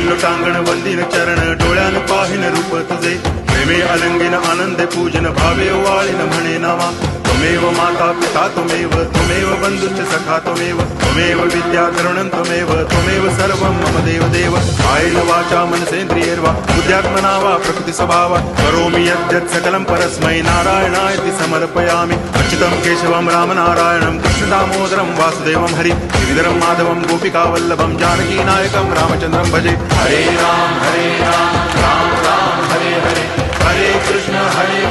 लोटांगण वंदिन चरण डोळ्यान पाहिन रूप तुझे प्रेमे अलंगिन आनंदे पूजन भावे वाळीन म्हणे नावा त्वमेव माता पिता त्वमेव बंधुश्च सखा त्वमेव विद्या तरुणं त्वमेव सर्वं मम देव कायेन वाचा मनसेन्द्रियैर्वा बुद्ध्यात्मना वा प्रकृति स्वभावात् करोमि यद्यत् सकलं परस्मै नारायणायति समर्पयामि अच्युतं केशवं रामनारायणं कृष्णदामोदरं वासुदेवं हरि गिरिधरं माधवं गोपिकावल्लभं जानकीनायकं रामचन्द्रं भजे हरे राम राम राम हरे हरे हरे कृष्ण हरे